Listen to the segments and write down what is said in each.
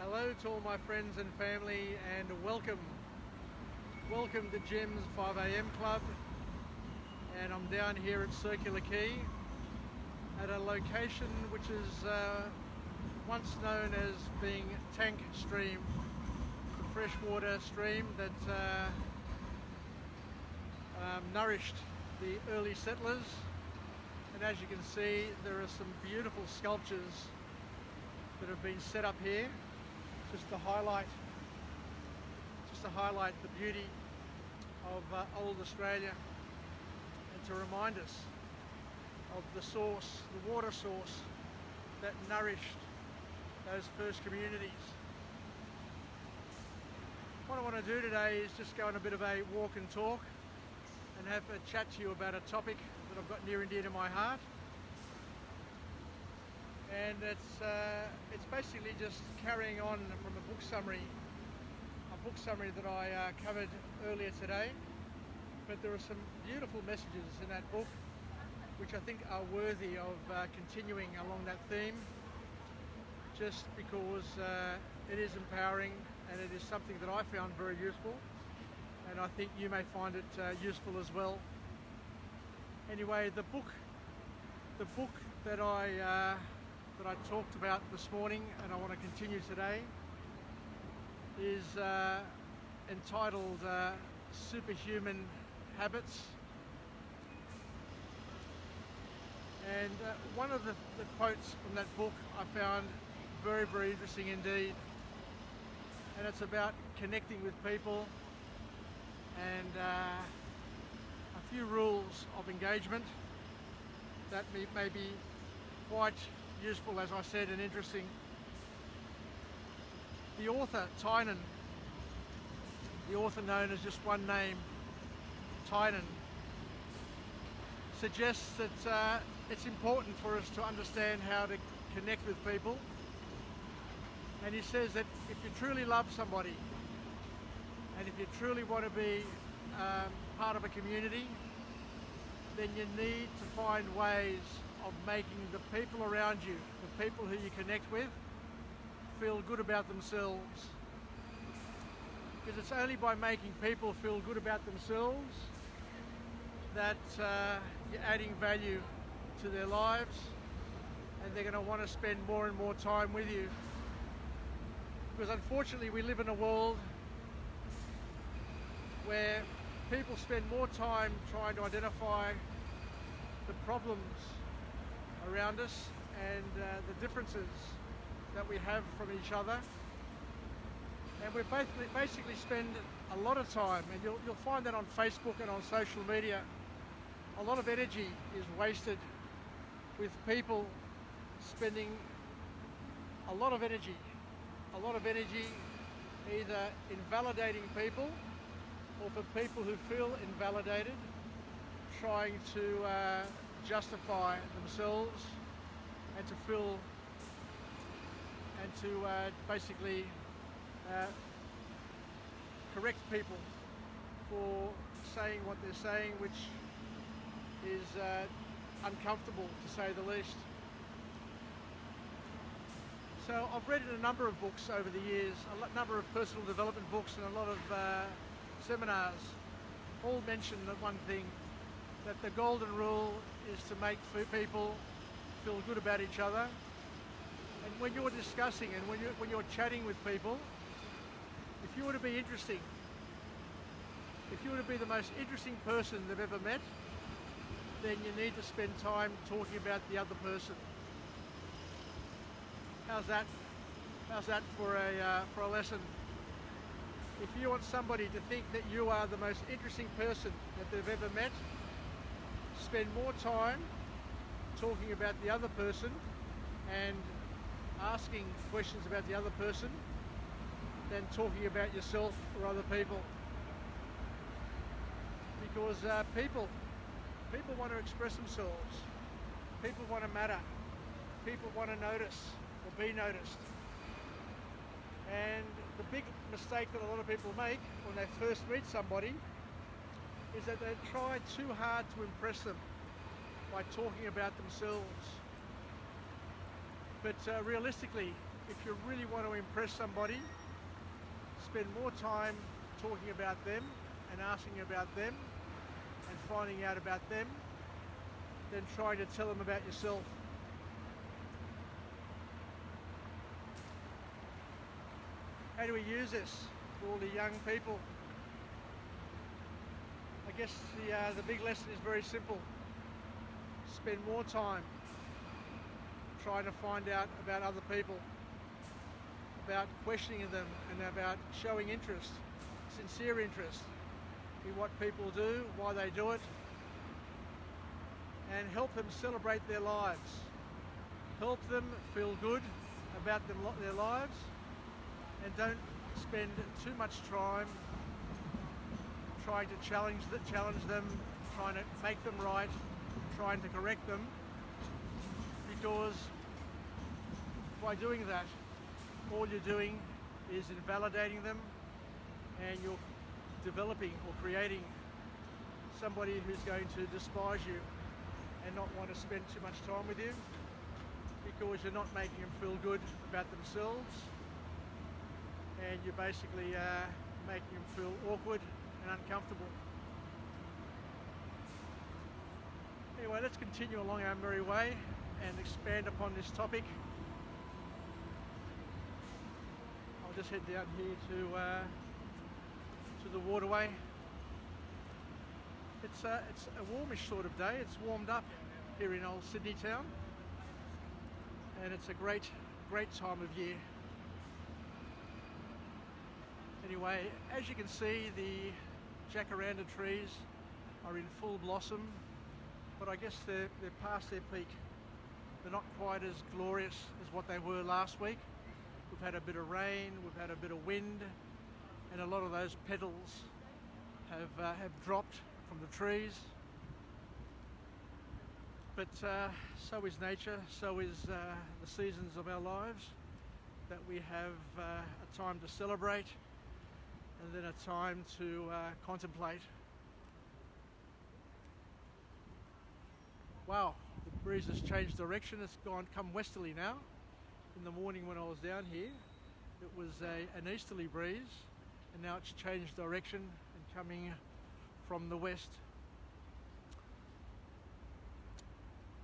Hello to all my friends and family, and welcome. Welcome to Jim's 5am Club. And I'm down here at Circular Quay at a location which is once known as being Tank Stream, the freshwater stream that nourished the early settlers. And as you can see, there are some beautiful sculptures that have been set up here just to highlight the beauty of old Australia, and to remind us of the source, the water source that nourished those first communities. What I want to do today is just go on a bit of a walk and talk and have a chat to you about a topic that I've got near and dear to my heart. And it's basically just carrying on from a book summary that I covered earlier today. But there are some beautiful messages in that book which I think are worthy of continuing along that theme, just because it is empowering and it is something that I found very useful, and I think you may find it useful as well. Anyway, the book that I talked about this morning, and I want to continue today, is entitled Superhuman Habits. And one of the quotes from that book I found very, very interesting indeed. And it's about connecting with people and a few rules of engagement that may be quite useful, as I said, and interesting. The author, Tynan, the author known as just one name, Tynan, suggests that it's important for us to understand how to connect with people. And he says that if you truly love somebody, and if you truly want to be part of a community, then you need to find ways of making the people around you, the people who you connect with, feel good about themselves. Because it's only by making people feel good about themselves that you're adding value to their lives, and they're going to want to spend more and more time with you. Because unfortunately we live in a world where people spend more time trying to identify the problems around us and the differences that we have from each other, and we basically spend a lot of time, and you'll find that on Facebook and on social media, a lot of energy is wasted with people spending a lot of energy either invalidating people, or for people who feel invalidated, trying to justify themselves and to feel and to basically correct people for saying what they're saying, which is uncomfortable to say the least. So I've read in a number of books over the years, a number of personal development books and a lot of seminars, all mention that one thing, that the golden rule is to make people feel good about each other. And when you're discussing and when you're chatting with people, if you were to be interesting, if you were to be the most interesting person they've ever met, then you need to spend time talking about the other person. How's that? How's that for a lesson? If you want somebody to think that you are the most interesting person that they've ever met, spend more time talking about the other person and asking questions about the other person than talking about yourself or other people. Because people want to express themselves. People want to matter. People want to notice or be noticed. And the big mistake that a lot of people make when they first meet somebody is that they try too hard to impress them by talking about themselves. But realistically, if you really want to impress somebody, spend more time talking about them and asking about them and finding out about them than trying to tell them about yourself. How do we use this for all the young people? I guess the big lesson is very simple. Spend more time trying to find out about other people, about questioning them and about showing interest, sincere interest in what people do, why they do it, and help them celebrate their lives. Help them feel good about their lives, and don't spend too much time trying to challenge them, trying to make them right, trying to correct them, because by doing that, all you're doing is invalidating them, and you're developing or creating somebody who's going to despise you and not want to spend too much time with you, because you're not making them feel good about themselves, and you're basically making them feel awkward and uncomfortable. Anyway, let's continue along our merry way and expand upon this topic. I'll just head down here to the waterway. It's a warmish sort of day. It's warmed up here in old Sydney town, and it's a great time of year. Anyway, as you can see, the jacaranda trees are in full blossom, but I guess they're past their peak. They're not quite as glorious as what they were last week. We've had a bit of rain, we've had a bit of wind, and a lot of those petals have dropped from the trees. But so is nature, so is the seasons of our lives, that we have a time to celebrate and then a time to contemplate. Wow, the breeze has changed direction. It's come westerly now. In the morning when I was down here, it was an easterly breeze, and now it's changed direction and coming from the west.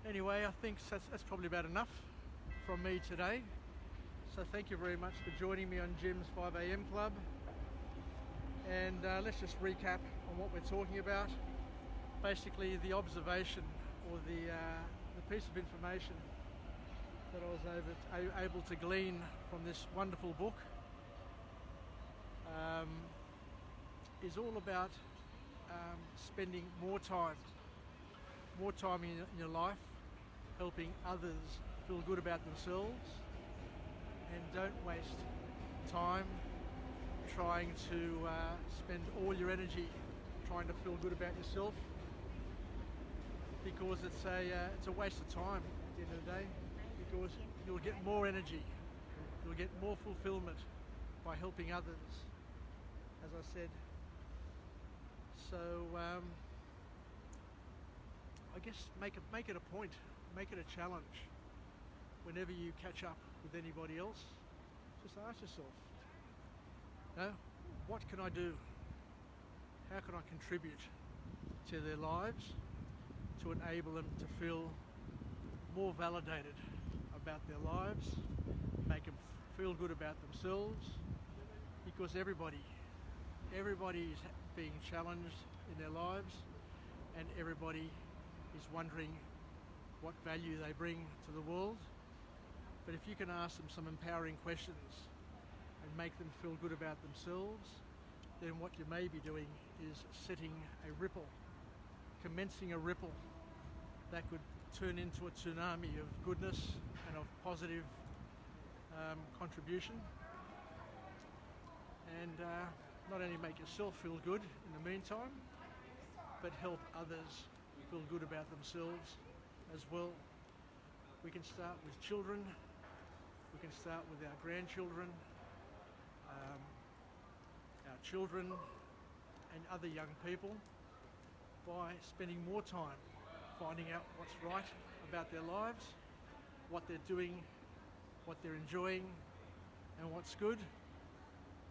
Anyway, I think that's probably about enough from me today. So thank you very much for joining me on Jim's 5am Club. And let's just recap on what we're talking about. Basically, the observation or the piece of information that I was able to glean from this wonderful book is all about spending more time in your life, helping others feel good about themselves, and don't waste time trying to spend all your energy trying to feel good about yourself, because it's a waste of time at the end of the day, because you'll get more energy, you'll get more fulfillment by helping others, as I said. So I guess make it a point, make it a challenge. Whenever you catch up with anybody else, just ask yourself, what can I do? How can I contribute to their lives to enable them to feel more validated about their lives, make them feel good about themselves, because everybody is being challenged in their lives, and everybody is wondering what value they bring to the world. But if you can ask them some empowering questions and make them feel good about themselves, then what you may be doing is setting a ripple, commencing a ripple that could turn into a tsunami of goodness and of positive contribution, and not only make yourself feel good in the meantime, but help others feel good about themselves as well. We can start with children, we can start with our grandchildren, our children and other young people, by spending more time finding out what's right about their lives, what they're doing, what they're enjoying, and what's good,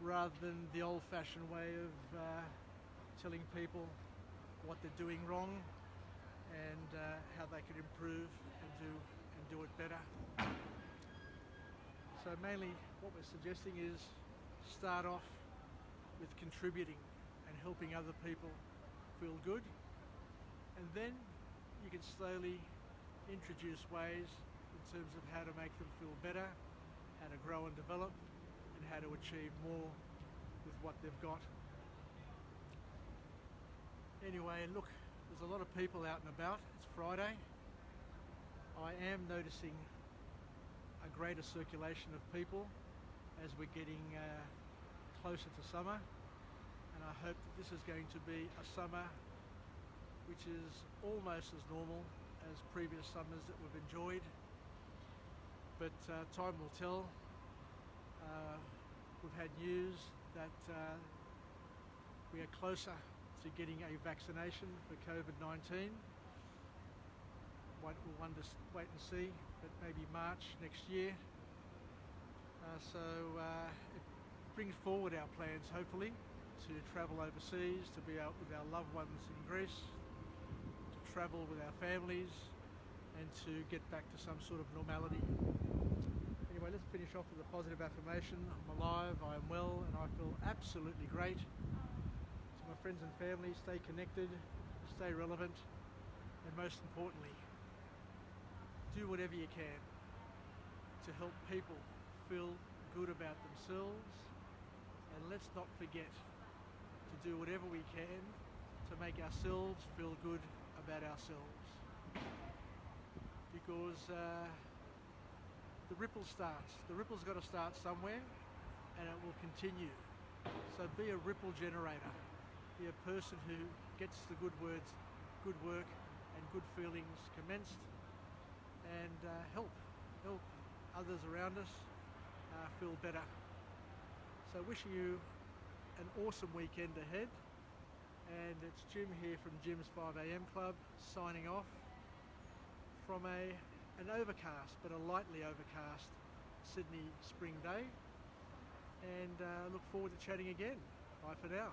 rather than the old-fashioned way of telling people what they're doing wrong and how they could improve and do it better. So mainly what we're suggesting is start off with contributing and helping other people feel good, and then you can slowly introduce ways in terms of how to make them feel better, how to grow and develop, and how to achieve more with what they've got. Anyway, look, there's a lot of people out and about. It's Friday. I am noticing a greater circulation of people as we're getting closer to summer, and I hope that this is going to be a summer which is almost as normal as previous summers that we've enjoyed, but time will tell. We've had news that we are closer to getting a vaccination for COVID-19. We'll wait and see, but maybe March next year. So it brings forward our plans, hopefully, to travel overseas, to be out with our loved ones in Greece, to travel with our families, and to get back to some sort of normality. Anyway, let's finish off with a positive affirmation. I'm alive, I am well, and I feel absolutely great. To my friends and family, stay connected, stay relevant, and most importantly, do whatever you can to help people feel good about themselves, and let's not forget to do whatever we can to make ourselves feel good about ourselves, because the ripple starts. The ripple's got to start somewhere, and it will continue. So be a ripple generator. Be a person who gets the good words, good work, and good feelings commenced, and help others around us feel better. So wishing you an awesome weekend ahead, and it's Jim here from Jim's 5am Club, signing off from an overcast, but a lightly overcast Sydney spring day, and look forward to chatting again. Bye for now.